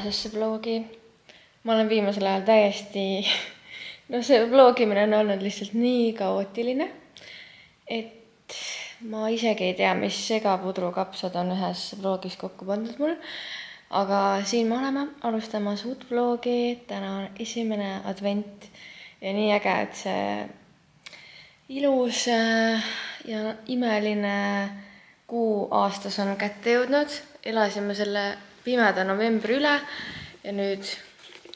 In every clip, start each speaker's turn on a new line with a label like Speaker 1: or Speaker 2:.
Speaker 1: tänasesse vlogi. Ma olen viimasel ajal täiesti... No see vlogimine on olnud lihtsalt nii kaootiline, et ma isegi ei tea, mis segapudrukapsad on ühes vlogis kokku pandud mul. Aga siin me oleme alustamas uut vlogi. Täna on 1. advent ja nii äge, et see ilus ja imeline kuu aastas on kätte jõudnud. Elasime selle pimeda novembri üle ja nüüd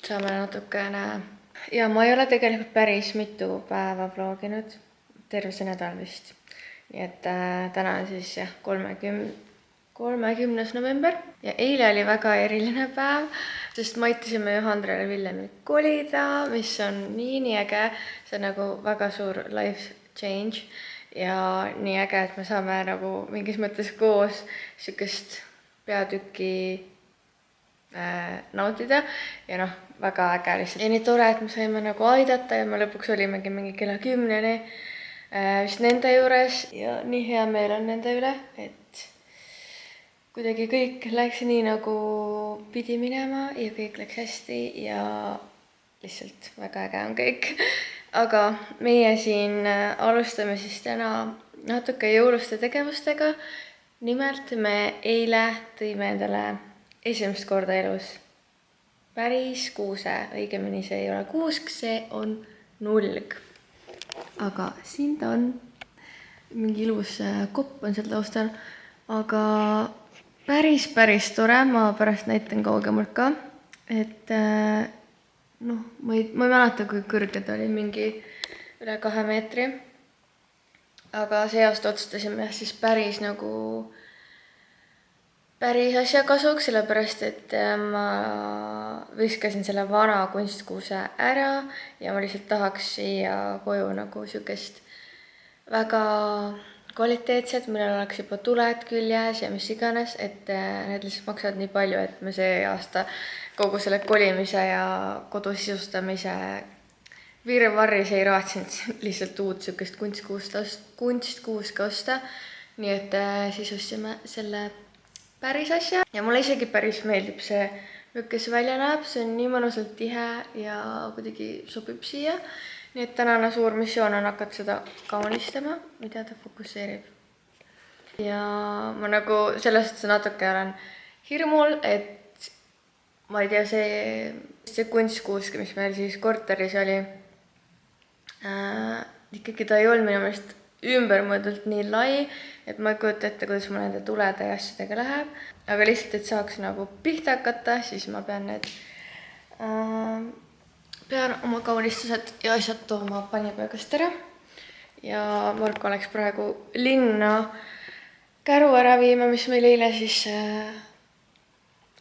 Speaker 1: saame natukene... Ja ma ei ole tegelikult päris mitu päeva vloginud, terve see nädal vist. Nii et täna on siis 30. november ja eile oli väga eriline päev, sest ma aitasime Johandrele Villemil kolida, mis on nii äge. See on nagu väga suur life change ja nii äge, et me saame nagu mingis mõttes koos sükest peatükki nautida ja väga äge lihtsalt. Ja nii tore, et me saime nagu aidata ja me lõpuks olimegi mingi kella 10-ni vist nende juures ja nii hea meel on nende üle, et kuidagi kõik läks nii nagu pidi minema ja kõik läks hästi ja lihtsalt väga äge on kõik. Aga meie siin alustame siis täna natuke jõuluste tegevustega. Nimelt me eile tõime endale esimest korda elus päris kuuse, õigemini see ei ole kuusk, see on nulg. Aga siin ta on, mingi ilus kopp on seal taustal, aga päris tore, ma pärast näitan kaugemalt ka, et ma ei mäleta, kui kõrge ta oli, mingi üle 2 meetri. Aga see aasta otsustasime siis päris asja kasuks, sellepärast et ma viskasin selle vana kunstkuuse ära ja ma lihtsalt tahaks siia koju nagu sükest väga kvaliteetset, millel oleks juba tuled küljes ja mis iganes, et need lihtsalt maksavad nii palju, et me see aasta kogu selle kolimise ja kodu sisustamise virvarris ei raatsinud lihtsalt uut sükest kunstkuuska osta, nii et sisustasime selle päris asja ja mulle isegi päris meeldib see, milline see välja näeb, see on nii mõnusalt tihe ja kuidagi sobib siia. Nii et tänane suur missioon on hakata seda kaunistama, mida ta fokusseerib. Ja ma nagu sellest natuke olen hirmul, et ma ei tea, see kunstkuusk, mis meil siis korteris oli, ikkagi ta ei olnud minu meelest ümbermõõdult nii lai, et ma ei kujuta ette, kuidas mul nende tulede ja asjadega läheb. Aga lihtsalt, et saaks nagu pihta hakata, siis ma pean oma kaunistused ja asjad tooma panipaigast ära. Ja Marko läks praegu linna käru ära viima, mis meil eile siis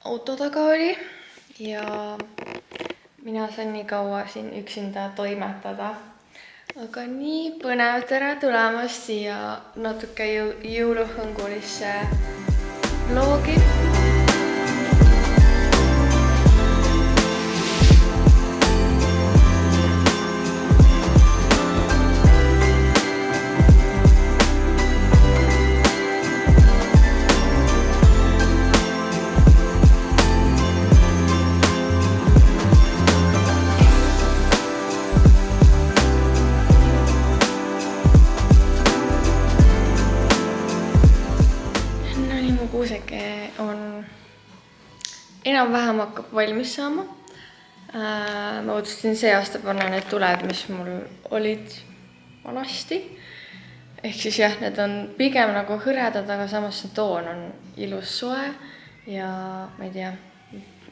Speaker 1: auto taga oli. Ja mina saan nii kaua siin üksinda toimetada. Aga nii põnev, tere tulemast siia natuke jõuluhõngulisse vlogi. Kuuseke on enam-vähem hakkab valmis saama. Ma otsustasin see aasta panna need tuled, mis mul olid vanasti. Ehk siis jah, need on pigem nagu hõredad, aga samas see toon on ilus soe. Ja ma ei tea,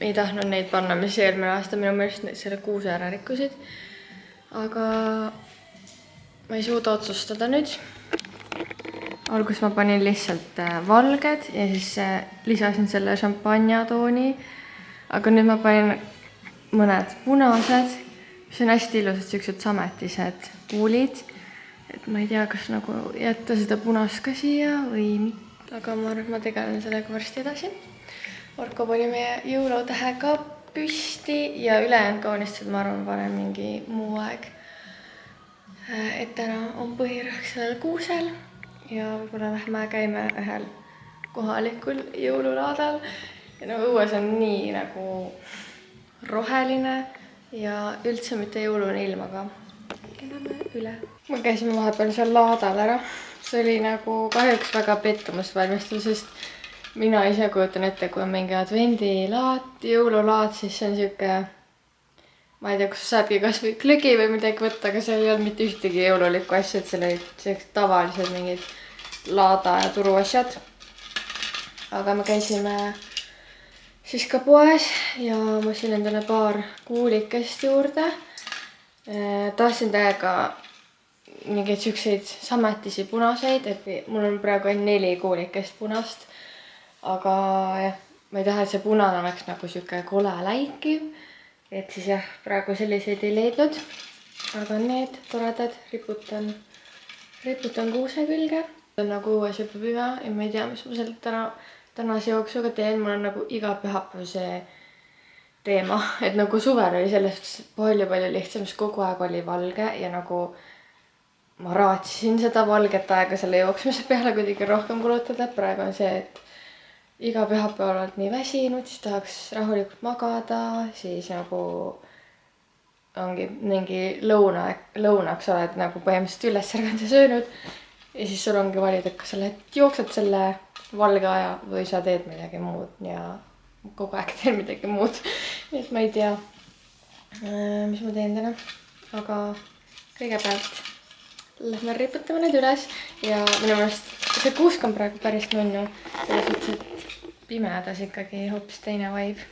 Speaker 1: ei tahtnud neid panna, mis eelmine aasta minu meelest selle kuuse ära rikkusid. Aga ma ei suuda otsustada nüüd. Algus ma panin lihtsalt valged ja siis lisasin selle šampanja tooni. Aga nüüd ma panin mõned punased, mis on hästi ilusad sellised sametised kuulid. Et ma ei tea, kas nagu jätta seda punast ka siia või mitte. Aga ma arvan, et ma tegelen sellega varsti edasi. Marko pani meie jõulutähe ka püsti ja ülejäänud kaunistused ma arvan panen mingi muu aeg. Et täna on põhirõhk sellel kuusel. Ja võib-olla lähme käime ühel kohalikul jõululaadal ja no õues on nii nagu roheline ja üldse mitte jõululine ilm, aga elame üle. Me käisime vahepeal seal laadal ära. See oli nagu kahjuks väga pettumust valmistav, sest mina ise kujutan ette, kui on mingi advendilaat, jõululaat, siis see on siuke, ma ei tea, kus saabki kas või klõgi või midagi võtta, aga seal ei olnud mitte ühtegi jõululikku asja, et seal olid sellised tavalised mingid laada ja turuasjad. Aga me käisime siis ka poes ja ma ostsin endale paar kuulikest juurde. Tahtsin täiega mingeid siukseid sametisi punaseid, et mul on praegu ainult 4 kuulikest punast. Aga jah, ma ei taha, et see punane oleks nagu siuke kole läikiv. Et siis jah, praegu selliseid ei leidnud. Aga need toredad riputan kuuse külge. On nagu õues juba pime ja ma ei tea, mis ma sealt tänase jooksuga teen. Mul on nagu iga pühapäev see teema, et nagu suvel oli sellest palju lihtsam, sest kogu aeg oli valge ja nagu ma raatsisin seda valget aega selle jooksmise peale kuidagi rohkem kulutada. Praegu on see, et iga pühapäev oled nii väsinud, siis tahaks rahulikult magada, siis nagu ongi mingi lõunaks oled nagu põhimõtteliselt üles ärganud ja söönud. Ja siis sul ongi valida, kas sa jooksed selle valge aja või sa teed midagi muud ja kogu aeg teen midagi muud. Nii et ma ei tea, mis ma teen täna, aga kõigepealt lähme riputame need üles ja minu meelest see kuusk on praegu päris nunnu. Selles mõttes, et pimedas ikkagi hoopis teine vibe.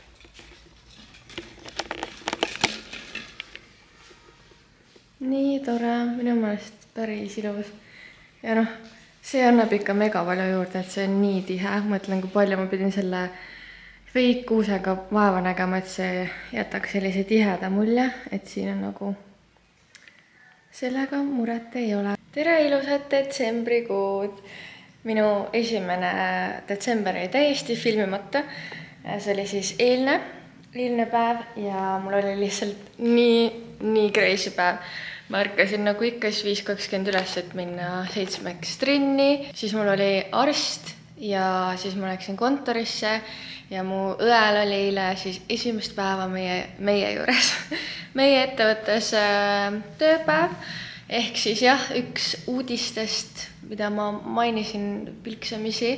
Speaker 1: Nii tore, minu meelest päris ilus. Ja noh, see annab ikka mega palju juurde, et see on nii tihe. Mõtlen, kui palju ma pidin selle veikkuusega vaeva nägema, et see jätaks sellise tiheda mulje, et siin on nagu sellega muret ei ole. Tere ilusat detsembrikuud! Minu esimene detsember oli täiesti filmimata. See oli siis eilne päev ja mul oli lihtsalt nii crazy päev. Ma ärkasin nagu ikka 5:20 üles, et minna 7 trenni. Siis mul oli arst ja siis ma läksin kontorisse ja mu õel oli eile siis esimest päeva meie juures. Meie ettevõttes tööpäev. Ehk siis jah, üks uudistest, mida ma mainisin pilksamisi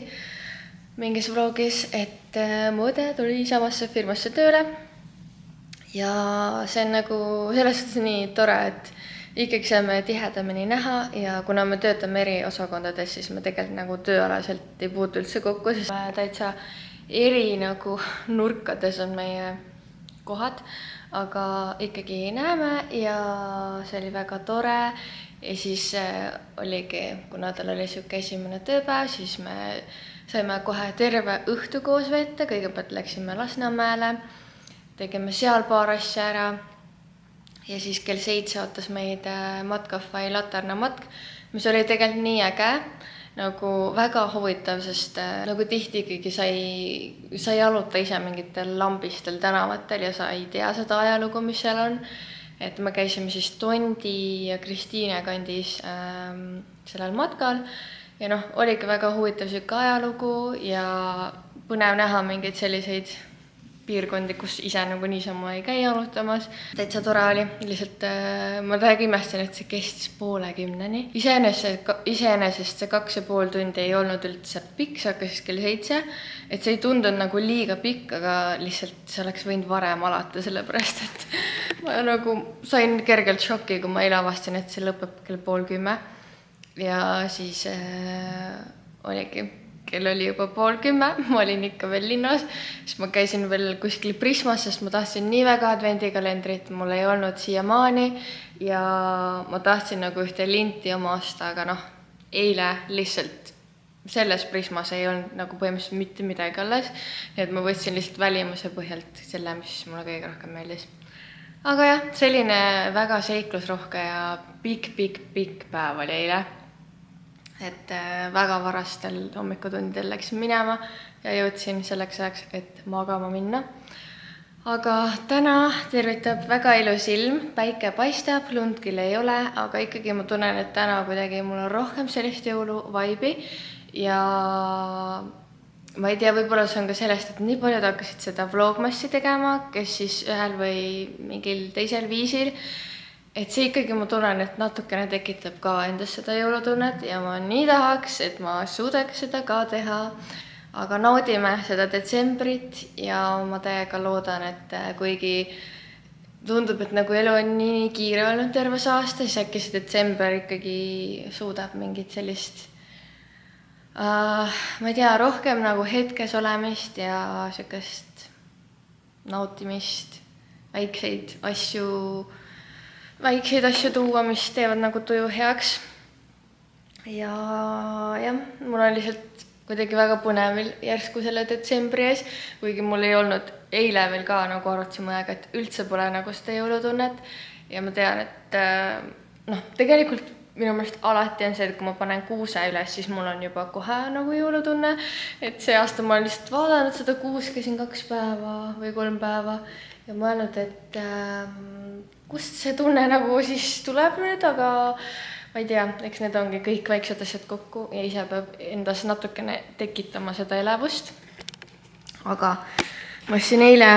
Speaker 1: mingis vlogis, et mu õde tuli samasse firmasse tööle. Ja see on nagu selles suhtes nii tore, et ikkagi saame tihedamini näha ja kuna me töötame eri osakondades, siis me tegelikult nagu tööalaselt ei puutu üldse kokku, siis täitsa eri nagu nurkades on meie kohad, aga ikkagi näeme ja see oli väga tore. Ja siis oligi, kuna tal oli siuke esimene tööpäev, siis me saime kohe terve õhtu koos veeta. Kõigepealt läksime Lasnamäele, tegime seal paar asja ära ja siis kell 7 ootas meid Matkafai Laterna matk, mis oli tegelikult nii äge, nagu väga huvitav, sest nagu tihti ikkagi sa ei jaluta ise mingitel lambistel tänavatel ja sa ei tea seda ajalugu, mis seal on. Et me käisime siis Tondi ja Kristiine kandis sellel matkal ja noh, oligi väga huvitav siuke ajalugu ja põnev näha mingeid selliseid piirkondi, kus ise nagu niisama ei käi jalutamas. Täitsa tore oli, lihtsalt ma täiega imestan, et see kestis 9:30. Iseenesest see 2,5 tundi ei olnud üldse pikk, see hakkas kell 7. Et see ei tundunud nagu liiga pikk, aga lihtsalt see oleks võinud varem alata, sellepärast et ma nagu sain kergelt šoki, kui ma eile avastasin, et see lõpeb kell 9:30. Ja siis oligi. Kell oli juba 9:30, ma olin ikka veel linnas, siis ma käisin veel kuskil Prismas, sest ma tahtsin nii väga advendikalendrit, mul ei olnud siiamaani ja ma tahtsin nagu ühte linti oma osta, aga noh, eile lihtsalt selles Prismas ei olnud nagu põhimõtteliselt mitte midagi alles, nii et ma võtsin lihtsalt välimuse põhjalt selle, mis mulle kõige rohkem meeldis. Aga jah, selline väga seiklusrohke ja pikk päev oli eile. Et väga varastel hommikutundidel läksin minema ja jõudsin selleks ajaks, et magama minna. Aga täna tervitab väga ilus ilm, päike paistab, lund küll ei ole, aga ikkagi ma tunnen, et täna kuidagi mul on rohkem sellist jõuluvibe'i ja ma ei tea, võib-olla see on ka sellest, et nii paljud hakkasid seda vlogmassi tegema, kes siis ühel või mingil teisel viisil. Et see ikkagi ma tunnen, et natukene tekitab ka endas seda jõulutunnet ja ma nii tahaks, et ma suudaks seda ka teha. Aga naudime seda detsembrit ja ma täiega loodan, et kuigi tundub, et nagu elu on nii kiire olnud terves aasta, siis äkki see detsember ikkagi suudab mingit sellist, ma ei tea, rohkem nagu hetkes olemist ja siukest nautimist, väikseid asju tuua, mis teevad nagu tuju heaks. Ja jah, mul on lihtsalt kuidagi väga põnevil järsku selle detsembri ees, kuigi mul ei olnud eile veel ka nagu arutasime aega, et üldse pole nagu seda jõulutunnet. Ja ma tean, et tegelikult minu meelest alati on see, et kui ma panen kuuse üles, siis mul on juba kohe nagu jõulutunne. Et see aasta ma olen lihtsalt vaadanud seda kuuske siin 2 päeva või 3 päeva ja mõelnud, et kust see tunne nagu siis tuleb nüüd, aga ma ei tea, eks need ongi kõik väiksed asjad kokku ja ise peab endas natukene tekitama seda elevust. Aga ma ostsin eile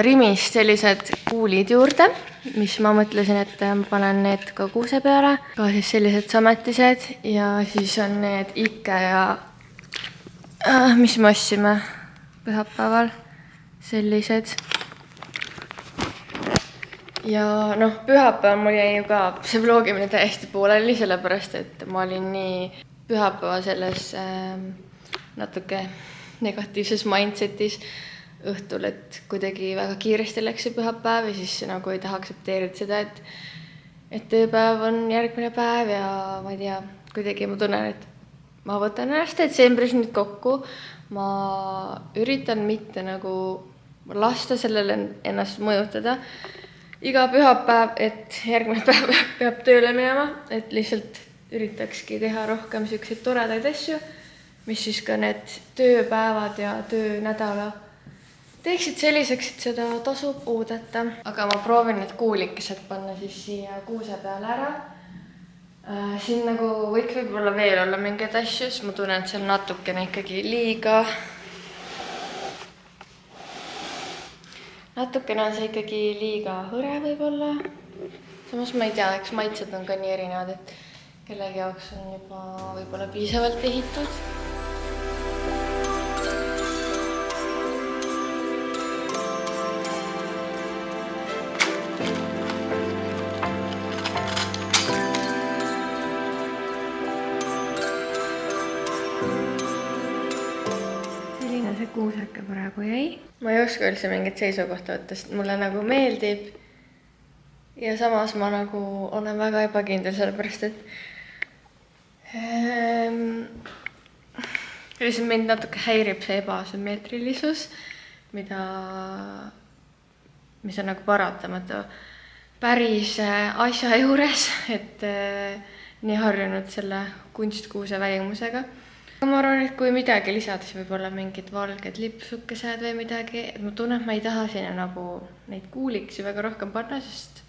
Speaker 1: Rimist sellised kuulid juurde, mis ma mõtlesin, et ma panen need ka kuuse peale. Ka siis sellised sametised ja siis on need IKEA, mis me ostsime pühapäeval, sellised. Ja pühapäeval mul jäi ju ka see vlogimine täiesti pooleli, sellepärast et ma olin nii pühapäeva selles natuke negatiivses mindsetis õhtul, et kuidagi väga kiiresti läks see pühapäev ja siis nagu ei taha aktsepteerida seda, et tööpäev on järgmine päev ja ma ei tea, kuidagi ma tunnen, et ma võtan ennast detsembris nüüd kokku, ma üritan mitte nagu lasta sellele ennast mõjutada iga pühapäev, et järgmine päev peab tööle minema, et lihtsalt üritakski teha rohkem selliseid toredaid asju, mis siis ka need tööpäevad ja töönädala teeksid selliseks, et seda tasub oodata. Aga ma proovin need kuulikesed panna siis siia kuuse peale ära. Siin nagu võiks võib-olla veel olla mingeid asju, siis ma tunnen, et see on natukene ikkagi Natukene on see ikkagi liiga hõre võib-olla. Samas ma ei tea, eks maitsed on ka nii erinevad, et kellegi jaoks on juba võib-olla piisavalt ehitud. Kuuseke praegu jäi. Ma ei oska üldse mingit seisukohta võtta, sest mulle nagu meeldib ja samas ma nagu olen väga ebakindel, sellepärast et lihtsalt mind natuke häirib see ebasümmeetrilisus, mis on nagu paratamatu päris asja juures, et nii harjunud selle kunstkuuse väimusega. Ma arvan, et kui midagi lisada, siis võib-olla mingid valged lipsukesed või midagi, et ma tunnen, et ma ei taha sinna nagu neid kuuliksi väga rohkem panna, sest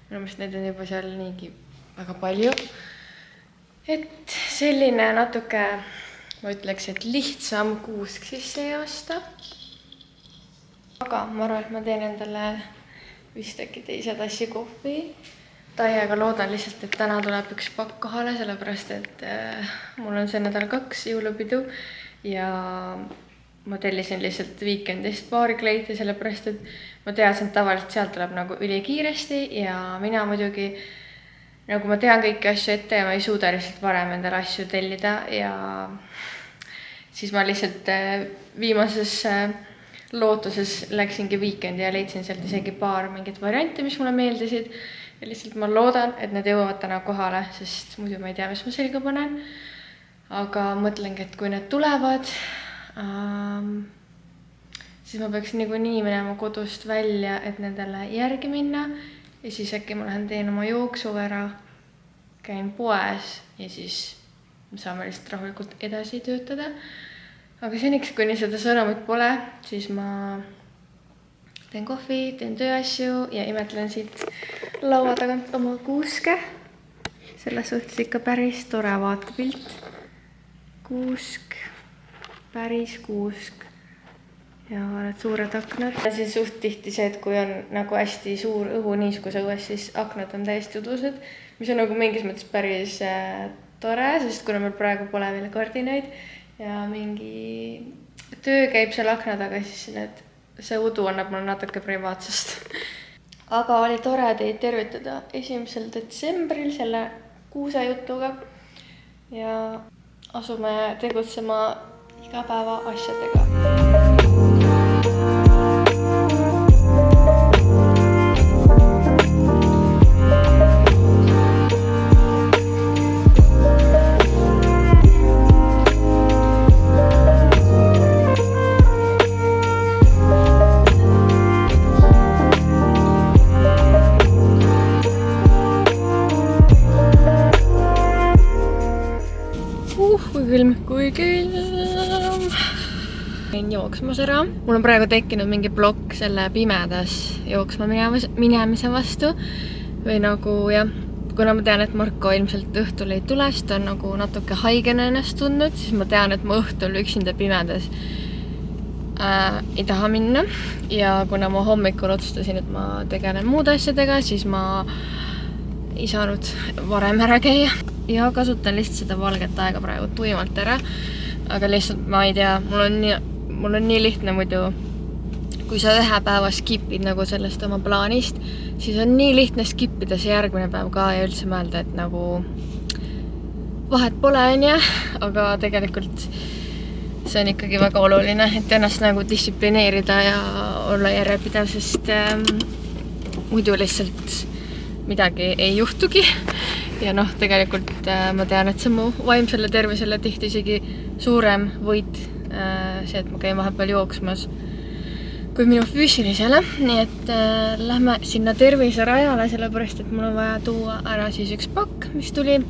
Speaker 1: minu meelest neid on juba seal niigi väga palju. Et selline natuke, ma ütleks, et lihtsam kuusk sisse ei osta. Aga ma arvan, et ma teen endale vist äkki teise tassi kohvi. Täiega loodan lihtsalt, et täna tuleb üks pakk kohale, sellepärast et mul on see nädal 2 jõulupidu ja ma tellisin lihtsalt Weekendist paari kleiti, sellepärast et ma teadsin, et tavaliselt sealt tuleb nagu ülikiiresti ja mina muidugi, nagu ma tean kõiki asju ette ja ma ei suuda lihtsalt varem endale asju tellida ja siis ma lihtsalt viimases lootuses läksingi Weekendi ja leidsin sealt isegi paar mingit varianti, mis mulle meeldisid. Ja lihtsalt ma loodan, et need jõuavad täna kohale, sest muidu ma ei tea, mis ma selga panen. Aga mõtlengi, et kui need tulevad, siis ma peaks niikuinii minema kodust välja, et nendele järgi minna. Ja siis äkki ma lähen teen oma jooksu ära, käin poes ja siis me saame lihtsalt rahulikult edasi töötada. Aga seniks, kuni seda sõnumit pole, siis ma teen kohvi, teen tööasju ja imetlen siit laua tagant oma kuuske. Selles suhtes ikka päris tore vaatepilt. Kuusk. päris kuusk ja need suured aknad. See suht tihti see, et kui on nagu hästi suur õhuniiskus õues, siis aknad on täiesti udused, mis on nagu mingis mõttes päris tore, sest kuna meil praegu pole veel kardinaid ja mingi töö käib seal akna taga, siis see udu annab mulle natuke privaatsust. Aga oli tore teid tervitada 1. detsembril selle kuusejutuga ja asume tegutsema igapäeva asjadega. Kui külm. Käin jooksmas ära. Mul on praegu tekkinud mingi blokk selle pimedas jooksma minemise vastu. Või nagu jah, kuna ma tean, et Marko ilmselt õhtul ei tule, siis ta on nagu natuke haigena ennast tundnud, siis ma tean, et ma õhtul üksinda pimedas ei taha minna. Ja kuna ma hommikul otsustasin, et ma tegelen muude asjadega, siis ma ei saanud varem ära käia. Ja kasutan lihtsalt seda valget aega praegu tuimalt ära. Aga lihtsalt ma ei tea, mul on nii lihtne muidu, kui sa ühe päeva skipid nagu sellest oma plaanist, siis on nii lihtne skipida see järgmine päev ka ja üldse mõelda, et nagu vahet pole, aga tegelikult see on ikkagi väga oluline, et ennast nagu distsiplineerida ja olla järjepidev, sest muidu lihtsalt midagi ei juhtugi. Ja tegelikult ma tean, et see mu vaimsele tervisele tihti isegi suurem võit, see, et ma käin vahepeal jooksmas, kui minu füüsilisele. Nii et lähme sinna terviserajale, sellepärast, et mul on vaja tuua ära siis üks pakk, mis tuli.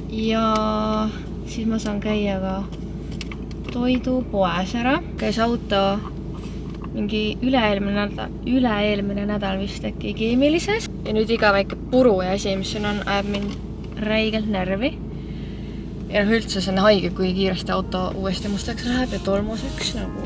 Speaker 1: Ja siis ma saan käia ka toidupoes ära. Käis auto mingi üle-eelmine nädal vist äkki keemilises. Ja nüüd iga väike puru ja asi, mis siin on, ajab mind räigelt närvi. Ja üldse see on haige, kui kiiresti auto uuesti mustaks läheb ja tolmuseks nagu.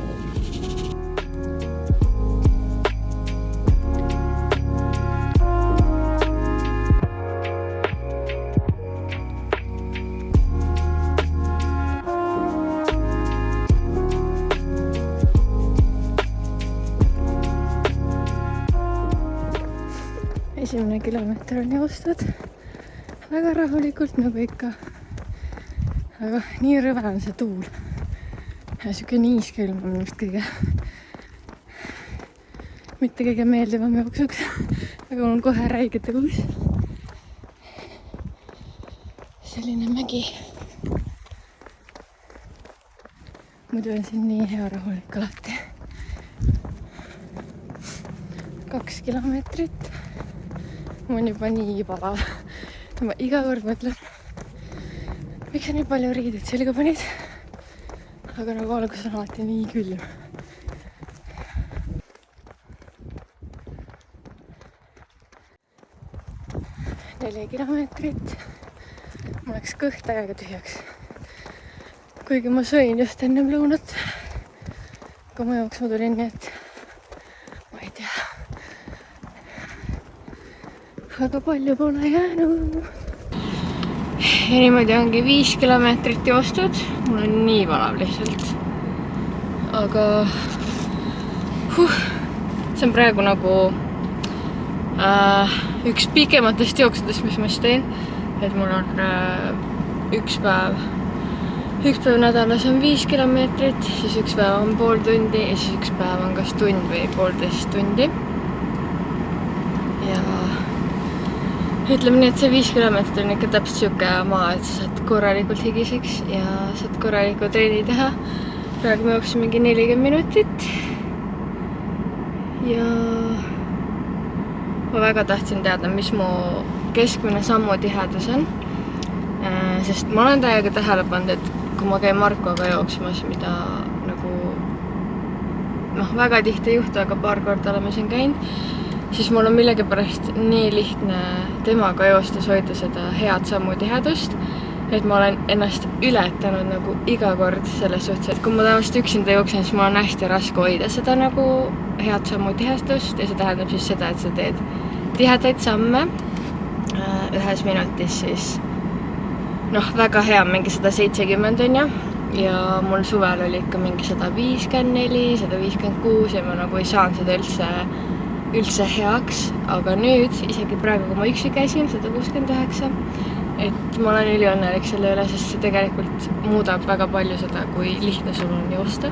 Speaker 1: Esimene kilomeeter on joostud väga rahulikult nagu ikka. Aga nii rõve on see tuul. Ja siuke niiskülm on minust mitte kõige meeldivam jooksuks. Aga mul on kohe räige tõus. Selline mägi. Muidu on siin nii hea rahulik alati. 2 kilomeetrit. Mul on juba nii palav. Ma iga kord mõtlen, miks sa nii palju riided selga panid? Aga nagu algus on alati nii külm. Neli kilomeetrit. Mul läks kõht täiega tühjaks. Kuigi ma sõin just ennem lõunat. Kui ma jooksma tulin, nii et ma ei tea. Aga palju pole jäänud. Ja niimoodi ongi 5 kilomeetrit joostud. Mul on nii palav lihtsalt. Aga see on praegu nagu üks pikematest jooksudest, mis ma siis teen. Et mul on üks päev nädalas on 5 kilomeetrit, siis üks päev on pool tundi ja siis üks päev on kas tund või 1,5 tundi. Ja ütleme nii, et see 5 kilomeetrit on ikka täpselt siuke maa, et sa saad korralikult higiseks ja saad korralikult treeni teha. Praegu me jooksin mingi 40 minutit. Ja ma väga tahtsin teada, mis mu keskmine sammutihedus on. Sest ma olen täiega tähele pannud, et kui ma käin Markoga jooksmas, mida nagu väga tihti ei juhtu, aga paar korda oleme siin käinud, siis mul on millegipärast nii lihtne temaga joostes hoida seda head sammutihedust. et ma olen ennast ületanud nagu iga kord selles suhtes, et kui ma tavaliselt üksinda jooksen, siis mul on hästi raske hoida seda nagu head sammutihestust ja see tähendab siis seda, et sa teed tihedaid samme ühes minutis, siis väga hea mingi 170 on ju, ja mul suvel oli ikka mingi 154, 156 ja ma nagu ei saanud seda üldse heaks, aga nüüd, isegi praegu, kui ma üksi käisin, 169, et ma olen üliõnnelik selle üle, sest see tegelikult muudab väga palju seda, kui lihtne sul on joosta.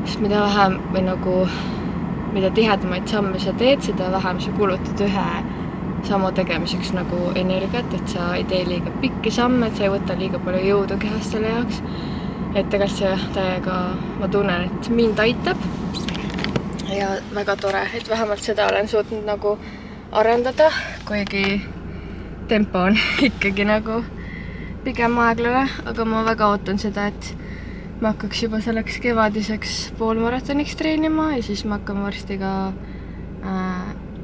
Speaker 1: Sest mida vähem või nagu, mida tihedamaid samme sa teed, seda vähem sa kulutad ühe sammu tegemiseks nagu energiat, et sa ei tee liiga pikki samme, et sa ei võta liiga palju jõudu kehast selle jaoks. Et tegelikult see täiega, ma tunnen, et mind aitab. Ja väga tore, et vähemalt seda olen suutnud nagu arendada, kuigi tempo on ikkagi nagu pigem aeglane, aga ma väga ootan seda, et ma hakkaks juba selleks kevadiseks poolmaratoniks treenima ja siis ma hakkame varsti ka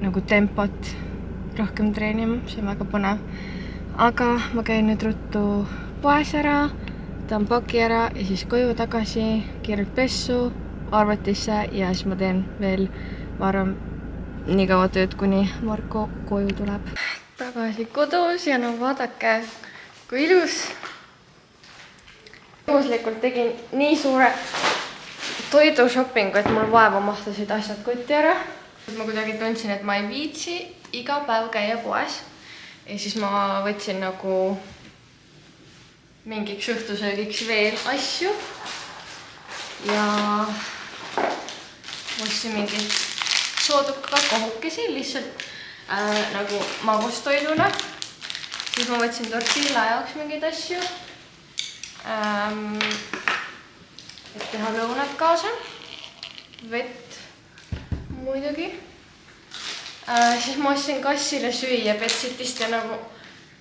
Speaker 1: nagu tempot rohkem treenima, see on väga põnev. Aga ma käin nüüd ruttu poes ära, tahan paki ära ja siis koju tagasi, kiirelt pessu, arvetisse ja siis ma teen veel, ma arvan, nii kaua tööd, kuni Marko koju tuleb. Tagasi kodus ja no vaadake, kui ilus. Juhuslikult tegin nii suure toidushoppingu, et mul vaeva mahtasid asjad kotti ära. Ma kuidagi tundsin, et ma ei viitsi iga päev käia poes. Ja siis ma võtsin nagu mingiks õhtusöögiks veel asju. Ja ostsin mingit sooduka kohukesi lihtsalt nagu magustoiduna. Siis ma võtsin tortilla jaoks mingeid asju, et teha lõunat kaasa. Vett muidugi. Siis ma ostsin kassile süüa Betsitist ja nagu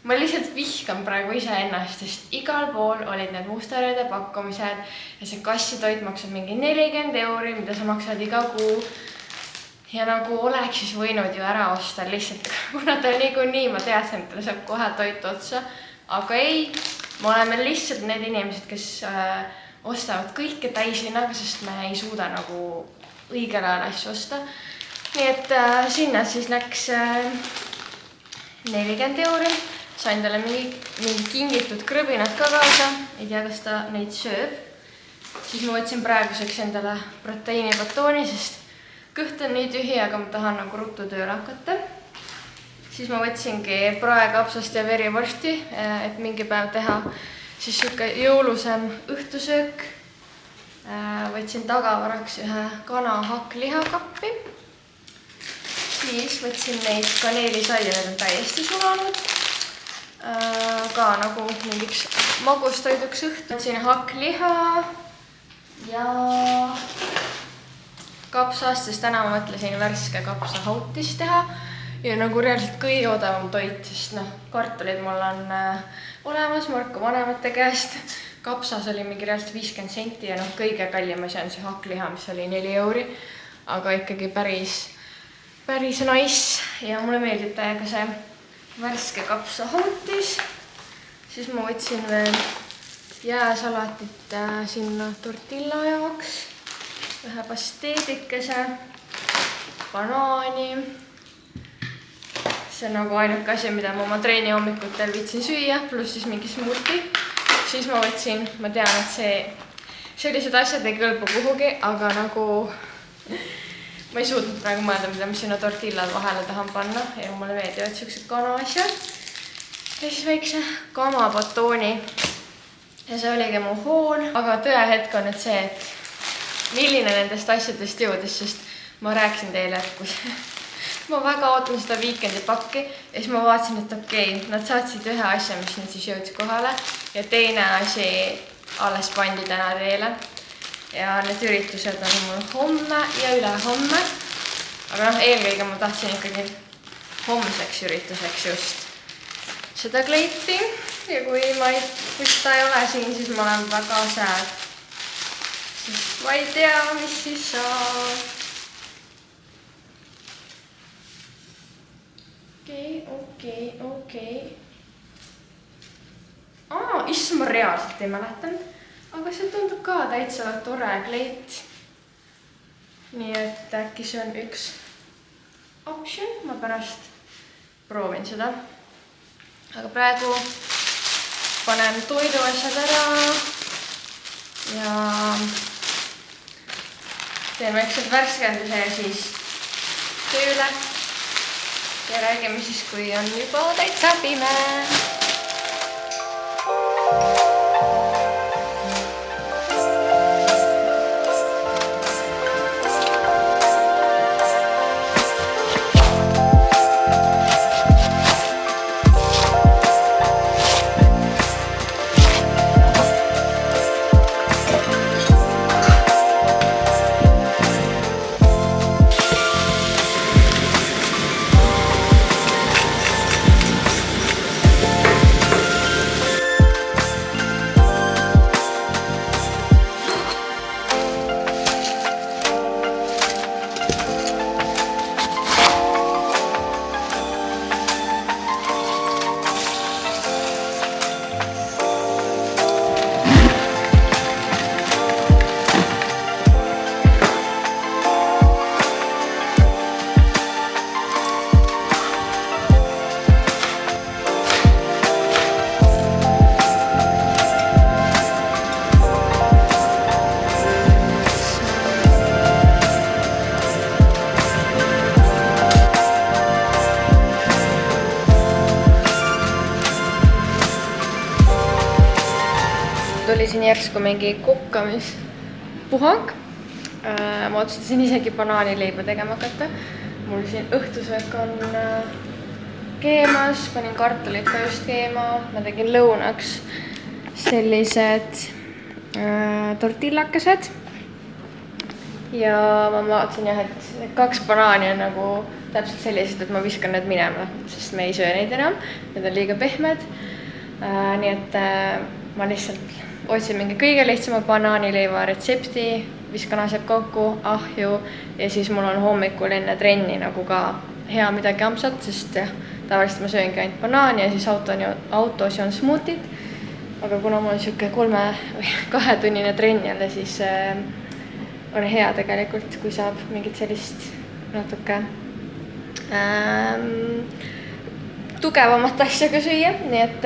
Speaker 1: ma lihtsalt vihkan praegu ise ennast, sest igal pool olid need mustarööde pakkumised ja see kassitoit maksab mingi 40 €, mida sa maksad iga kuu. Ja nagu oleks siis võinud ju ära osta lihtsalt, kuna ta niikuinii, ma teadsin, et ta saab kohe toitu otsa. Aga ei, me oleme lihtsalt need inimesed, kes ostavad kõike täishinnaga, sest me ei suuda nagu õigel ajal asju osta. Nii et sinna siis läks 40 €. Sain talle mingi kingitud krõbinad ka kaasa, ei tea, kas ta neid sööb. Siis ma võtsin praeguseks endale proteiinibatooni, sest kõht on nii tühi, aga ma tahan nagu ruttu tööle hakata. Siis ma võtsingi praekapsast ja verivorsti, et mingi päev teha siis siuke jõulusem õhtusöök. Võtsin tagavaraks ühe kana hakklihakappi. Siis võtsin neid kaneelisaia, need on täiesti sulanud. Ka nagu mingiks magustoiduks õhtu. Võtsin hakkliha ja kapsast, sest täna ma mõtlesin värske kapsahautist teha. Ja nagu reaalselt kõige odavam toit, sest kartulid mul on olemas Marko vanemate käest. Kapsas oli mingi reaalselt 50 senti ja kõige kallim asi on see hakkliha, mis oli 4 €. Aga ikkagi päris nice ja mulle meeldib täiega see värske kapsahautis. Siis ma võtsin veel jääsalatit sinna tortilla jaoks, ühe pasteedikese, banaani. See on nagu ainuke asi, mida ma oma treeni hommikutel viitsin süüa, pluss siis mingi smuuti. Siis ma võtsin, ma tean, et sellised asjad ei kõlbu kuhugi, aga nagu ma ei suutnud praegu mõelda, mida ma sinna tortillad vahele tahan panna ja mulle meeldivad siuksed kana asjad. Ja siis väikse kamabatooni. Ja see oligi mu hoon. Aga tõehetk on nüüd see, et milline nendest asjadest jõudis, sest ma rääkisin teile, et kui ma väga ootan seda viikendi pakki ja siis ma vaatasin, et okei, nad saatsid ühe asja, mis nüüd siis jõudis kohale ja teine asi alles pandi täna teele. Ja need üritused on mul homme ja ülehomme. Aga eelkõige ma tahtsin ikkagi homseks ürituseks just seda kleiti. Ja kui ta ei ole siin, siis ma olen väga sad. Sest ma ei tea, mis siis saab. Okei. issand, ma reaalselt ei mäletanud. Aga see tundub ka täitsa tore kleit. Nii et äkki see on üks option, ma pärast proovin seda. Aga praegu panen toiduasjad ära ja teen väiksed värskenduse ja siis tööle. Ja räägime siis, kui on juba täitsa pime. Tuli siin järsku mingi kukkamispuhang. Ma otsustasin isegi banaanileiba tegema hakata. Mul siin õhtusöök on keemas, panin kartulit ka just keema. Ma tegin lõunaks sellised tortillakesed. Ja ma vaatasin jah, et need 2 banaani on nagu täpselt sellised, et ma viskan need minema, sest me ei söö neid enam. Need on liiga pehmed. Nii et ma lihtsalt otsin mingi kõige lihtsama banaanileiva retsepti, viskan asjad kokku, ahju ja siis mul on hommikul enne trenni nagu ka hea midagi ampsat, sest jah, tavaliselt ma sööngi ainult banaani ja siis autos joon smuutit. Aga kuna mul on siuke 2 tunnine trenn jälle, siis on hea tegelikult, kui saab mingit sellist natuke tugevamat asja ka süüa, nii et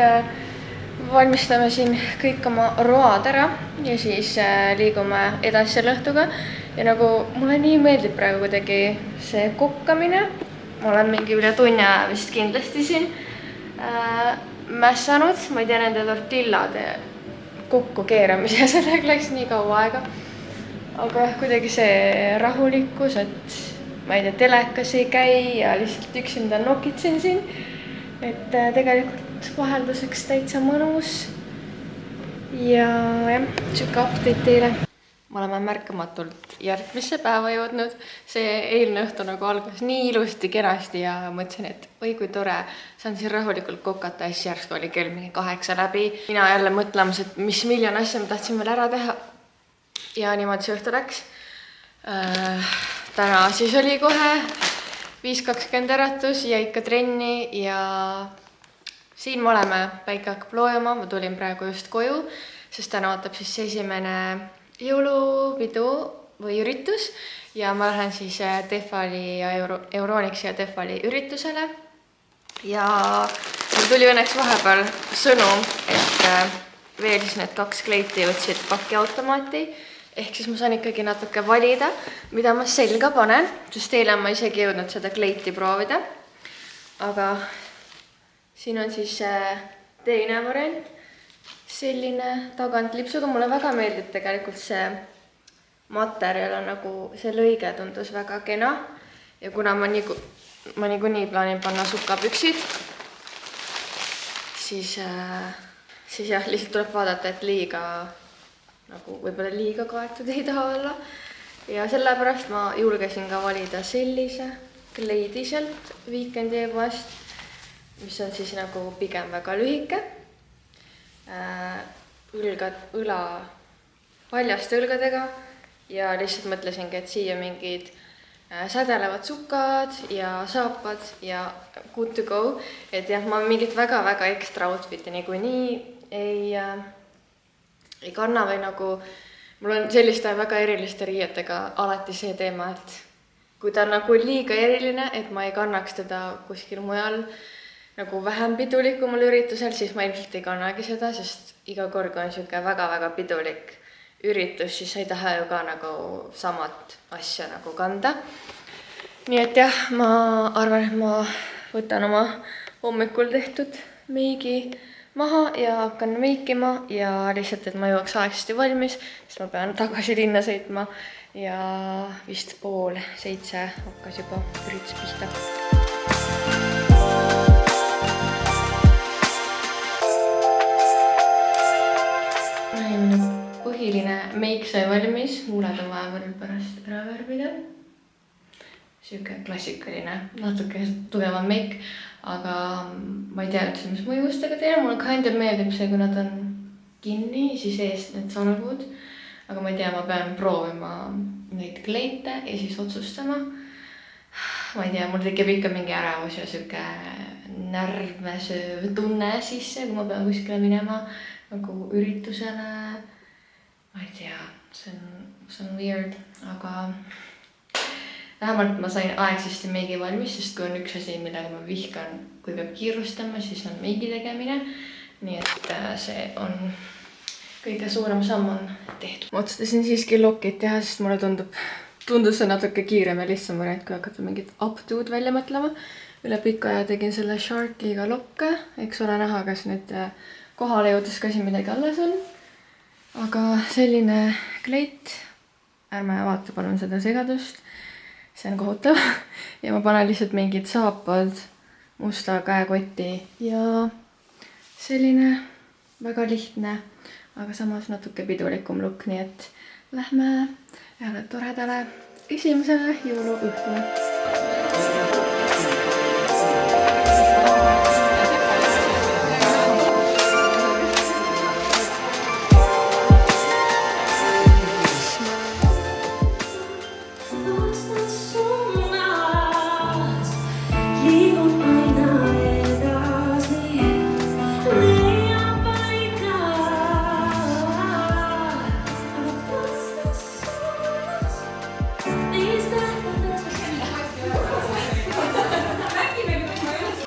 Speaker 1: valmistame siin kõik oma road ära ja siis liigume edasi selle õhtuga. Ja nagu mulle nii meeldib praegu kuidagi see kokkamine. Ma olen mingi üle tunni aja vist kindlasti siin mässanud. Ma ei tea nende tortillade kokku keeramise ja sellega läks nii kaua aega. Aga kuidagi see rahulikkus, et ma ei tea, telekas ei käi ja lihtsalt üksinda nokitsen siin. Et tegelikult vahelduseks täitsa mõnus ja jah, siuke update teile. Me oleme märkamatult järgmisse päeva jõudnud. See eilne õhtu nagu algas nii ilusti kenasti ja mõtlesin, et oi kui tore, saan siin rahulikult kokata ja siis järsku oli kell mingi 8 läbi. Mina jälle mõtlemas, et mis miljon asja ma tahtsin veel ära teha. Ja niimoodi see õhtu läks. Täna siis oli kohe 5:20 äratus ja ikka trenni ja siin me oleme, päike hakkab loojama, ma tulin praegu just koju, sest täna ootab siis esimene jõulupidu või üritus ja ma lähen siis Tehvali ja Euronixi ja Tehvali üritusele. Ja mul tuli õnneks vahepeal sõnum, et veel siis need 2 kleiti jõudsid pakiautomaati. Ehk siis ma saan ikkagi natuke valida, mida ma selga panen, sest eile ma isegi jõudnud seda kleiti proovida. Aga siin on siis teine variant, selline tagant lipsuga. Mulle väga meeldib tegelikult see materjal on nagu, see lõige tundus väga kena. Ja kuna ma niikuinii plaanin panna sukapüksid, siis jah, lihtsalt tuleb vaadata, et liiga nagu võib-olla liiga kaetud ei taha olla. Ja sellepärast ma julgesin ka valida sellise kleidi sealt Weekend e-poest, mis on siis nagu pigem väga lühike. Paljaste õlgadega ja lihtsalt mõtlesingi, et siia mingid sädelevad sukad ja saapad ja good to go. Et jah, ma mingit väga-väga ekstra outfit'i niikuinii ei kanna või nagu mul on selliste väga eriliste riietega alati see teema, et kui ta on nagu liiga eriline, et ma ei kannaks teda kuskil mujal nagu vähem pidulikumal üritusel, siis ma ilmselt ei kannagi seda, sest iga kord, kui on niisugune väga-väga pidulik üritus, siis sa ei taha ju ka nagu samat asja nagu kanda. Nii et jah, ma arvan, et ma võtan oma hommikul tehtud meigi maha ja hakkan meikima ja lihtsalt, et ma jõuaks aegsasti valmis, sest ma pean tagasi linna sõitma ja vist 6:30 hakkas juba üritus pihta. Põhiline meik sai valmis, huuled on vaja veel pärast ära värvida. Siuke klassikaline, natuke tugevam meik, aga ma ei tea üldse, mis ma juustega teen. Mulle kind of meeldib see, kui nad on kinni, siis eest need salgud. Aga ma ei tea, ma pean proovima neid kleite ja siis otsustama. Ma ei tea, mul tekib ikka mingi ärevus ja siuke närvesööv tunne sisse, kui ma pean kuskile minema nagu üritusele. Ma ei tea, see on weird, aga vähemalt ma sain aegsasti meigi valmis, sest kui on üks asi, millega ma vihkan, kui peab kiirustama, siis on meigi tegemine. Nii et see on kõige suurem samm on tehtud. Ma otsustasin siiski lokid teha, sest mulle tundus see natuke kiirem ja lihtsam variant, kui hakata mingit updo'd välja mõtlema. Üle pika aja tegin selle Sharkiga lokke, eks ole näha, kas nüüd kohale jõudes ka siin midagi alles on. Aga selline kleit, ärme vaata palun seda segadust, see on kohutav ja ma panen lihtsalt mingid saapad musta käekotti ja selline väga lihtne, aga samas natuke pidulikum look, nii et lähme ühele toredale esimesele jõuluõhtule.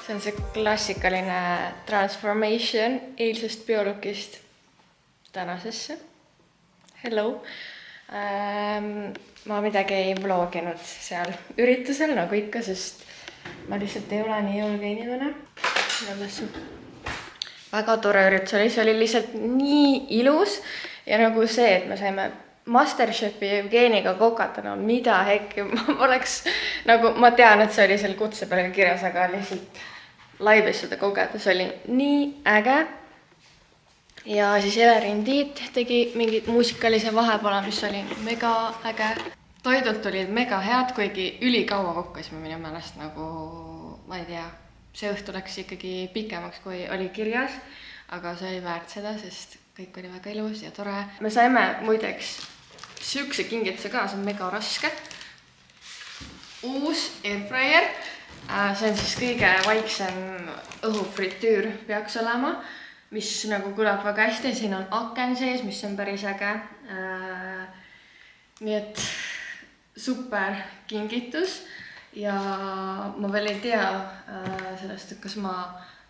Speaker 1: See on see klassikaline transformation eilsest biologist tänasesse. Hello! Ma midagi ei vloginud seal üritusel, nagu ikka, sest ma lihtsalt ei ole nii julge inimene. Väga tore üritus oli, see oli lihtsalt nii ilus ja nagu see, et me saime Masterchefi Jevgeniga kokata, no mida hekki, ma tean, et see oli seal kutse peale kirjas, aga lihtsalt laivis seda kogeda, see oli nii äge. Ja siis Elerin Tiit tegi mingit muusikalise vahepala, mis oli mega äge. Toidult olid mega head, kuigi ülikaua kokkasime minu meelest nagu, ma ei tea, see õhtu läks ikkagi pikemaks, kui oli kirjas, aga see oli väärt seda, sest kõik oli väga ilus ja tore. Me saime muideks siukse kingituse ka, see on mega raske. Uus airfryer. See on siis kõige vaiksem õhufritüür peaks olema, mis nagu kõlab väga hästi. Siin on aken sees, mis on päris äge. Nii et super kingitus ja ma veel ei tea sellest, et kas ma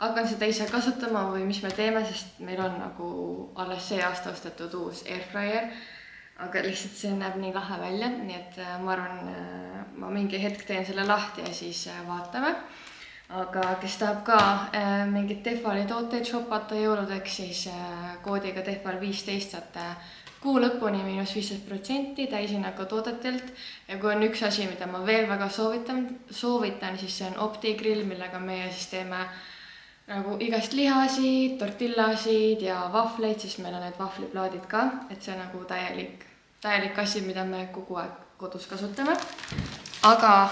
Speaker 1: hakkan seda ise kasutama või mis me teeme, sest meil on nagu alles see aasta ostetud uus airfryer. Aga lihtsalt see näeb nii lahe välja, nii et ma arvan, ma mingi hetk teen selle lahti ja siis vaatame. Aga kes tahab ka mingit Tehvali tooteid shopata jõuludeks, siis koodiga Tehval 15 saate kuu lõpuni -15% täishinnaga toodetelt. Ja kui on üks asi, mida ma veel väga soovitan, siis see on OptiGrill, millega meie siis teeme nagu igast lihasid, tortillasid ja vahvleid, siis meil on need vahvliplaadid ka, et see on nagu täielik asi, mida me kogu aeg kodus kasutame. Aga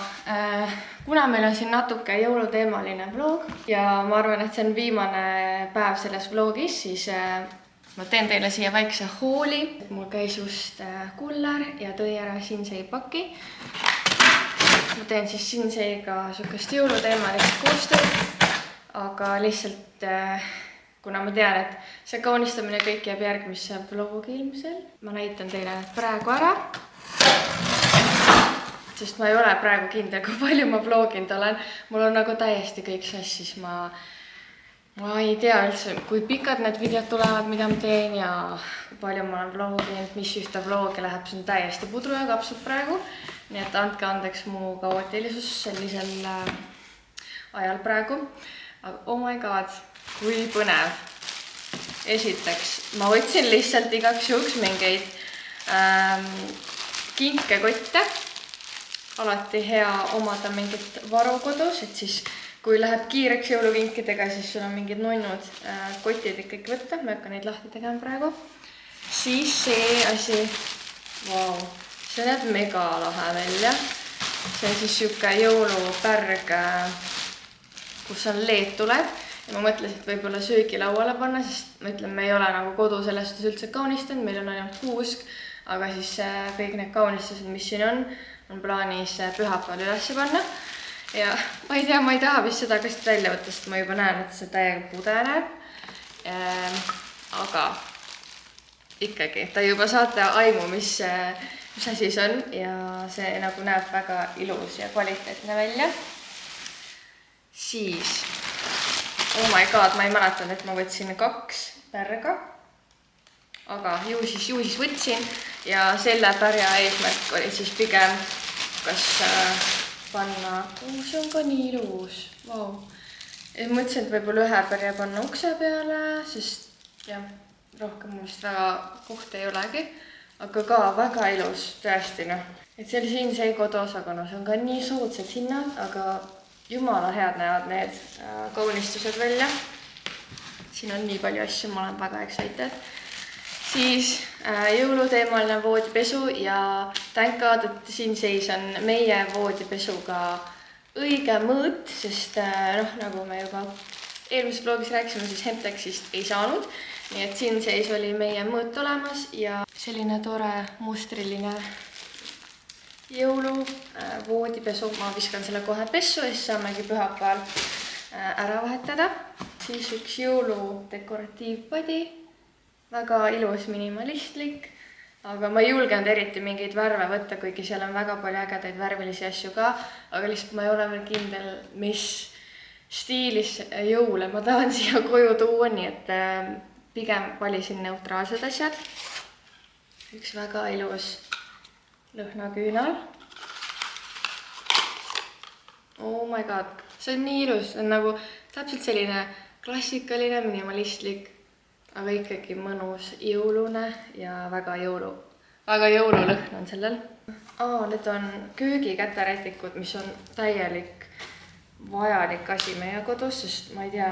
Speaker 1: kuna meil on siin natuke jõuluteemaline vlog ja ma arvan, et see on viimane päev selles vlogis, siis ma teen teile siia väikse hooli. Mul käis just kuller ja tõi ära Sinsei paki. Ma teen siis Sinseiga sukest jõuluteemalist koostööd. Aga lihtsalt kuna ma tean, et see kaunistamine kõik jääb järgmisse vlogi ilmsel. Ma näitan teile praegu ära. Sest ma ei ole praegu kindel, kui palju ma vloginud olen. Mul on nagu täiesti kõik sassis. Ma ei tea üldse, kui pikad need videod tulevad, mida ma teen ja kui palju ma olen vloginud, mis ühte vlogi läheb. See on täiesti pudru ja kapsud praegu. Nii et andke andeks mu kaootilisus sellisel ajal praegu. Aga oh my god, kui põnev. Esiteks, ma võtsin lihtsalt igaks juhuks mingeid kinkekotte. Alati hea omada mingit varu kodus, et siis kui läheb kiireks jõulukinkidega, siis sul on mingid nunnud kotid ikkagi võtta. Ma hakka neid lahti tegema praegu. Siis see asi, wow, see näeb mega lahe välja. See on siis siuke jõulupärg, kus on LED-tuled. Ja ma mõtlesin, et võib-olla söögilauale panna, sest ma ütlen, me ei ole nagu kodu sellest üldse kaunistanud, meil on ainult kuusk, aga siis kõik need kaunistused, mis siin on plaanis pühapäeval üles panna. Ja ma ei tea, ma ei taha vist seda kast välja võtta, sest ma juba näen, et see täiega pudeneb. Aga ikkagi, ta juba saate aimu, mis asi see on ja see nagu näeb väga ilus ja kvaliteetne välja. Siis oh my god, ma ei mäletanud, et ma võtsin 2 pärga, aga ju siis võtsin ja selle pärja eesmärk oli siis pigem kas panna, see on ka nii ilus, wow. Mõtlesin, et võib-olla ühe pärja panna ukse peale, sest jah, rohkem mul vist väga kohta ei olegi, aga ka väga ilus, tõesti noh. Et see oli siin see kodus, aga no see on ka nii soodsed hinnad, aga jumala head näevad need kaunistused välja. Siin on nii palju asju, ma olen väga excited. Siis jõuluteemaline voodipesu ja thank god, et siin seis on meie voodipesuga õige mõõt, sest nagu me juba eelmises vlogis rääkisime, siis Hemtexist ei saanud. Nii et siin seis oli meie mõõt olemas ja selline tore mustriline jõulu voodipesu, ma viskan selle kohe pessu ja siis saamegi pühapäeval ära vahetada. Siis üks jõulu dekoratiivpadi, väga ilus minimalistlik, aga ma ei julgenud eriti mingeid värve võtta, kuigi seal on väga palju ägedaid värvilisi asju ka, aga lihtsalt ma ei ole veel kindel, mis stiilis jõule ma tahan siia koju tuua, nii et pigem valisin neutraalsed asjad. Üks väga ilus lõhnaküünal. Oh my god, see on nii ilus, see on nagu täpselt selline klassikaline, minimalistlik, aga ikkagi mõnus jõulune ja väga jõululõhn on sellel. Need on köögikäterätikud, mis on täielik vajalik asi meie kodus, sest ma ei tea,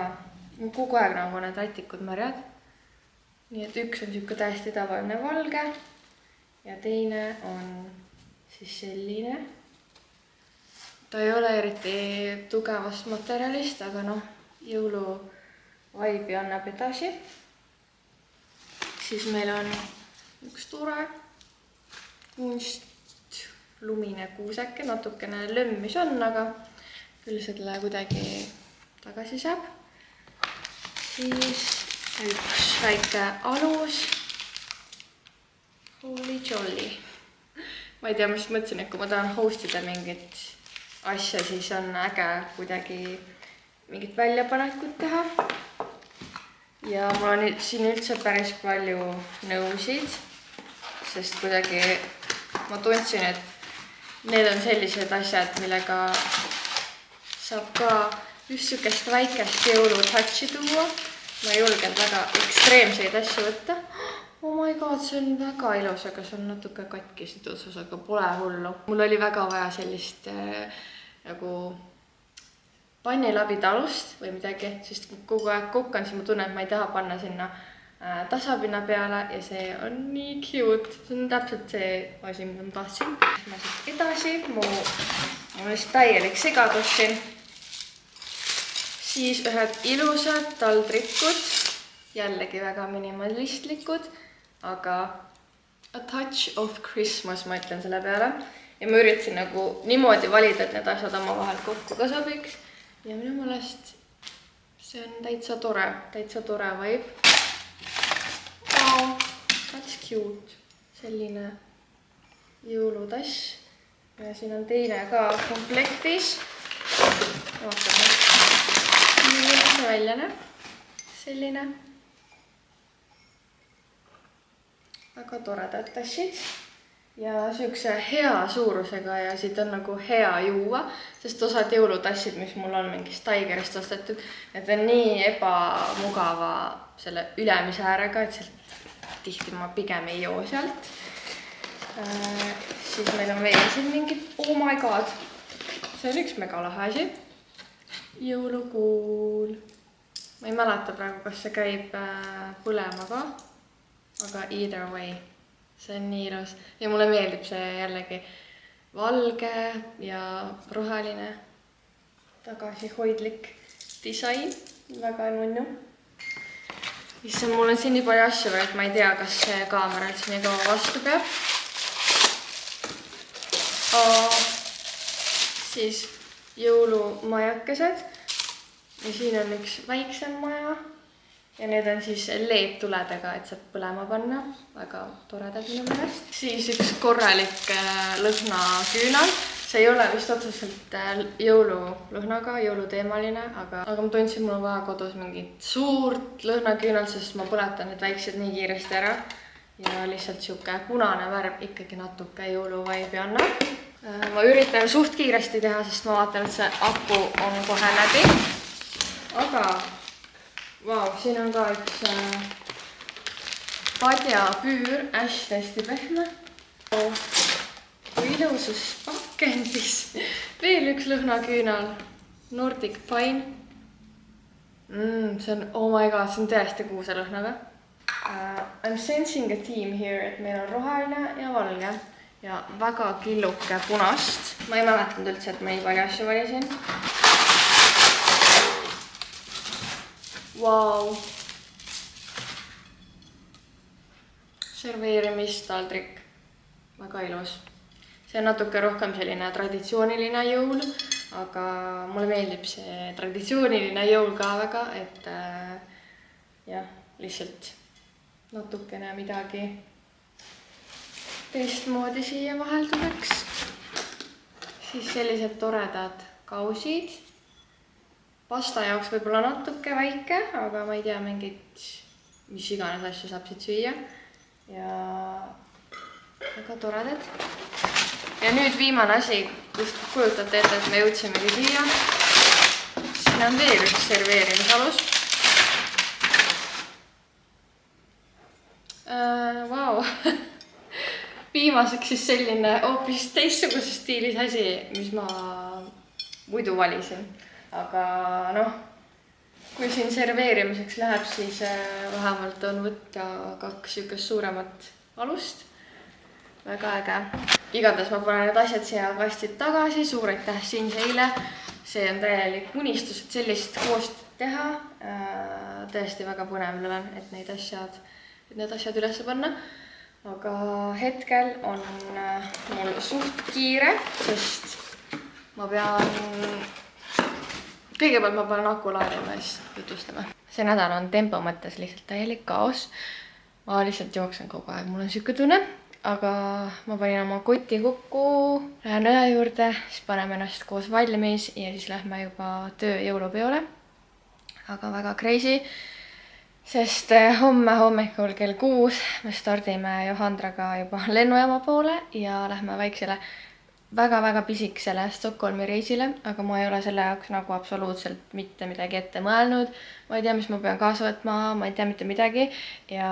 Speaker 1: kogu aeg nagu need rätikud märjad. Nii et üks on siuke täiesti tavaline valge ja teine on siis selline. Ta ei ole eriti tugevast materjalist, aga noh, jõuluvaibi annab edasi. Siis meil on üks tore kunstlumine kuuseke, natukene lömmis on, aga küll selle kuidagi tagasi saab. Siis üks väike alus. Holy jolly. Ma ei tea, mis mõtlesin, et kui ma tahan hostida mingit asja, siis on äge kuidagi mingit väljapanekut teha. Ja mul on siin üldse päris palju nõusid, sest kuidagi ma tundsin, et need on sellised asjad, millega saab ka just sükest väikest jõulutouchi tuua. Ma ei julgenud väga ekstreemseid asju võtta. Oh my god, see on väga ilus, aga see on natuke katki siit otsas, aga pole hullu. Mul oli väga vaja sellist nagu pannilabitalust või midagi, sest kogu aeg kukkan, siis ma tunnen, et ma ei taha panna sinna tasapinna peale ja see on nii cute. See on täpselt see asi, mida ma tahtsin. Ma siit edasi, mul on vist täielik segadus siin. Siis ühed ilusad taldrikud, jällegi väga minimalistlikud, aga a touch of Christmas, ma ütlen selle peale. Ja ma üritasin nagu niimoodi valida, et need asjad oma vahel kokku ka sobiks. Ja minu meelest see on täitsa tore vibe. Wow, that's cute. Selline jõulutass. Ja siin on teine ka komplektis. Vaatame. Milline see välja näeb. Selline. Väga toredad tassid. Ja siukse hea suurusega ja siit on nagu hea juua, sest osad jõulutassid, mis mul on mingist Tigerist ostetud, et on nii ebamugava selle ülemise äärega, et sealt tihti ma pigem ei joo sealt. Siis meil on veel siin mingid, oh my god, see on üks mega lahe asi. Jõulukuul. Ma ei mäleta praegu, kas see käib põlema ka, aga either way. See on nii ilus ja mulle meeldib see jällegi valge ja roheline tagasihoidlik disain. Väga nunnu. Issand, mul on siin nii palju asju, et ma ei tea, kas see kaamera üldse nii kaua vastu peab. Siis jõulumajakesed ja siin on üks väiksem maja. Ja need on siis LED-tuledega, et saab põlema panna. Väga toredad minu meelest. Siis üks korralik lõhnaküünal. See ei ole vist otseselt jõululõhnaga, jõuluteemaline, aga ma tundsin, mul on vaja kodus mingit suurt lõhnaküünal, sest ma põletan need väiksed nii kiiresti ära. Ja lihtsalt siuke punane värv ikkagi natuke jõuluvaibi annab. Ma üritan suht kiiresti teha, sest ma vaatan, et see aku on kohe läbi. Aga vau, siin on ka üks padjapüür, hästi pehme. Kui ilusus pakendis. Veel üks lõhnaküünal. Nordic Pine. See on, oh my god, see on tõesti kuuselõhnaga. I'm sensing a theme here, et meil on roheline ja valge. Ja väga killuke punast. Ma ei mäletanud üldse, et ma nii palju asju valisin. Vau. Serveerimistaldrik. Väga ilus. See on natuke rohkem selline traditsiooniline jõul, aga mulle meeldib see traditsiooniline jõul ka väga, et jah, lihtsalt natukene midagi teistmoodi siia vahelduseks. Siis sellised toredad kausid. Pasta jaoks võib-olla natuke väike, aga ma ei tea, mingit, mis iganes asju saab siit süüa. Ja väga toredad. Ja nüüd viimane asi, kust kujutate ette, et me jõudsimegi siia. Siin on veel üks serveerimisalus. Vau. Viimaseks siis selline hoopis teistsuguse stiilis asi, mis ma muidu valisin. Aga noh, kui siin serveerimiseks läheb, siis vähemalt on võtta 2 sükest suuremat alust. Väga äge. Igatahes ma panen need asjad siia kastid tagasi, suur aitäh Sinseile. See on täielik unistus, et sellist koost teha. Tõesti väga põnev olen, et need asjad üles panna. Aga hetkel on mul suht kiire, sest ma pean... Kõigepealt ma panen aku laadima ja siis jutustame. See nädal on tempo mõttes lihtsalt täielik kaos. Ma lihtsalt jooksen kogu aeg, mul on siuke tunne. Aga ma panin oma koti kokku, lähen õe juurde, siis paneme ennast koos valmis ja siis lähme juba töö jõulupeole. Aga väga crazy, sest homme hommikul kell 6 me stardime Johandraga juba lennujaama poole ja lähme väiksele väga pisikesele Stockholmi reisile, aga ma ei ole selle jaoks nagu absoluutselt mitte midagi ette mõelnud. Ma ei tea, mis ma pean kaasa võtma, ma ei tea mitte midagi ja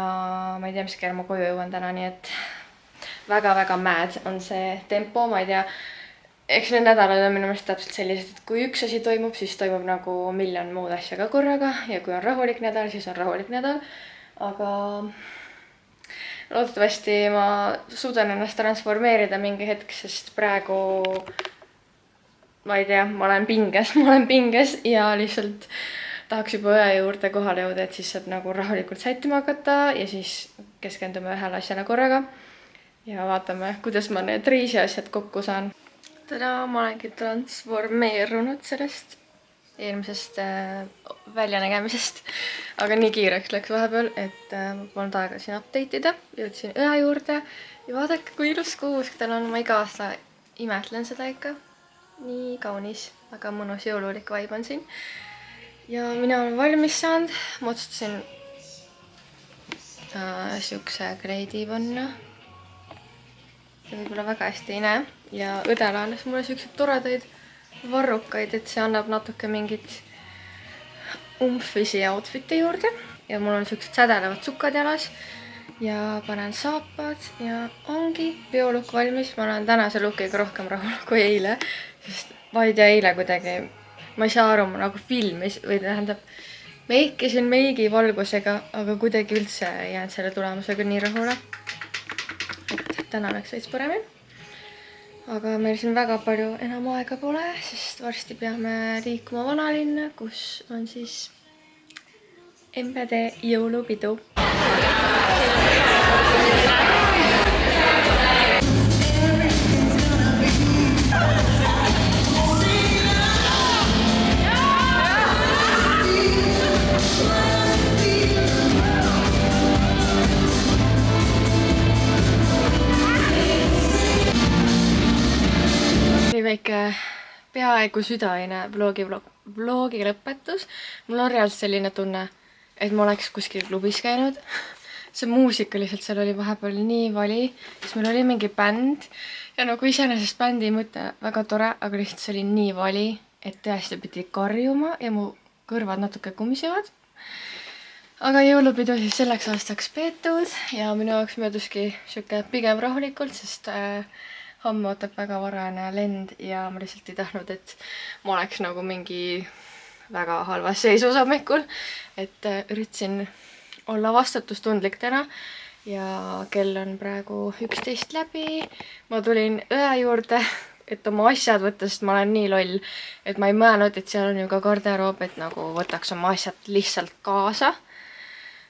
Speaker 1: ma ei tea, mis kell ma koju jõuan täna, nii et väga mad on see tempo, ma ei tea. Eks need nädalad on minu meelest täpselt sellised, et kui üks asi toimub, siis toimub nagu miljon muud asja ka korraga ja kui on rahulik nädal, siis on rahulik nädal, aga loodetavasti ma suudan ennast transformeerida mingi hetk, sest praegu ma ei tea, ma olen pinges ja lihtsalt tahaks juba õe juurde kohale jõuda, et siis saab nagu rahulikult sättima hakata ja siis keskendume ühele asjale korraga ja vaatame, kuidas ma need reisiasjad kokku saan. Täna ma olengi transformeerunud sellest eelmisest väljanägemisest. Aga nii kiireks läks vahepeal, et ma polnud aega siin update ida. Jõudsin õe juurde ja vaadake, kui ilus kuusk tal on. Ma iga aasta imetlen seda ikka. Nii kaunis, väga mõnus jõululik vibe on siin. Ja mina olen valmis saanud. Ma otsustasin siukse kleidi panna. See võib-olla väga hästi ei näe. Ja õde laenas mulle siukseid toredaid varrukaid, et see annab natuke mingit umfi siia outfiti juurde. Ja mul on siuksed sädelevad sukad jalas. Ja panen saapad ja ongi peolukk valmis. Ma olen tänase lookiga rohkem rahul kui eile. Sest ma ei tea, eile kuidagi, ma ei saa aru, ma nagu filmis või tähendab, meikisin meigi valgusega, aga kuidagi üldse ei jäänud selle tulemusega nii rahule. Et täna läks veits paremini. Aga meil siin väga palju enam aega pole, sest varsti peame liikuma vanalinna, kus on siis MPD jõulupidu. Väike peaaegu südaine vlogi lõpetus. Mul on reaalselt selline tunne, et ma oleks kuskil klubis käinud. See muusika lihtsalt seal oli vahepeal nii vali, siis meil oli mingi bänd ja nagu iseenesest bändi mõte väga tore, aga lihtsalt see oli nii vali, et tõesti pidi karjuma ja mu kõrvad natuke kumisevad. Aga jõulupidu siis selleks aastaks peetud ja minu jaoks mööduski siuke pigem rahulikult, sest homme ootab väga varane lend ja ma lihtsalt ei tahtnud, et ma oleks nagu mingi väga halvas seisus hommikul. Et üritasin olla vastutustundlik täna ja kell on praegu 11 läbi. Ma tulin õe juurde, et oma asjad võtta, sest ma olen nii loll, et ma ei mõelnud, et seal on ju ka garderoob, et nagu võtaks oma asjad lihtsalt kaasa.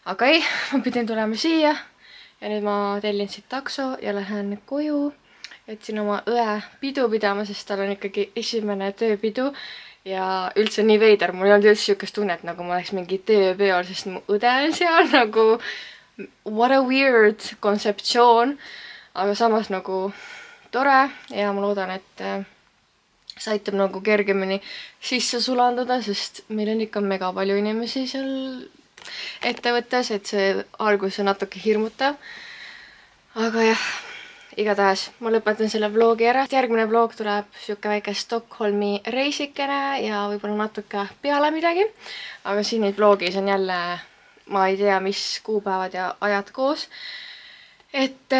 Speaker 1: Aga ei, ma pidin tulema siia ja nüüd ma tellin siit takso ja lähen koju. Jätsin oma õe pidu pidama, sest tal on ikkagi esimene tööpidu ja üldse nii veider. Mul ei olnud üldse siukest tunnet, nagu ma oleks mingi tööpeol, sest mu õde on seal nagu what a weird kontseptsioon, aga samas nagu tore ja ma loodan, et see aitab nagu kergemini sisse sulanduda, sest meil on ikka mega palju inimesi seal ettevõttes, et see algus on natuke hirmutav. Aga jah, igatahes ma lõpetan selle vlogi ära. Järgmine vlog tuleb siuke väike Stockholmi reisikene ja võib-olla natuke peale midagi. Aga siin neid vlogis on jälle, ma ei tea, mis kuupäevad ja ajad koos. Et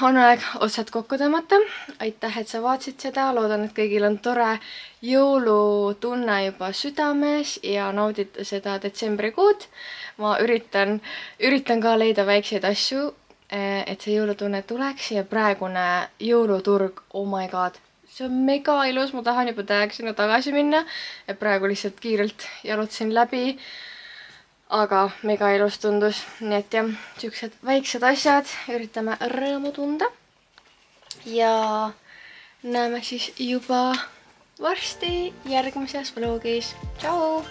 Speaker 1: on aeg otsad kokku tõmmata. Aitäh, et sa vaatasid seda. Loodan, et kõigil on tore jõulutunne juba südames ja naudite seda detsembrikuud. Ma üritan ka leida väikseid asju, et see jõulutunne tuleks ja praegune jõuluturg, oh my god, see on mega ilus, ma tahan juba täiega sinna tagasi minna, et praegu lihtsalt kiirelt jalutasin läbi, aga mega ilus tundus, nii et jah, siuksed väiksed asjad, üritame rõõmu tunda ja näeme siis juba varsti järgmises vlogis. Tšau!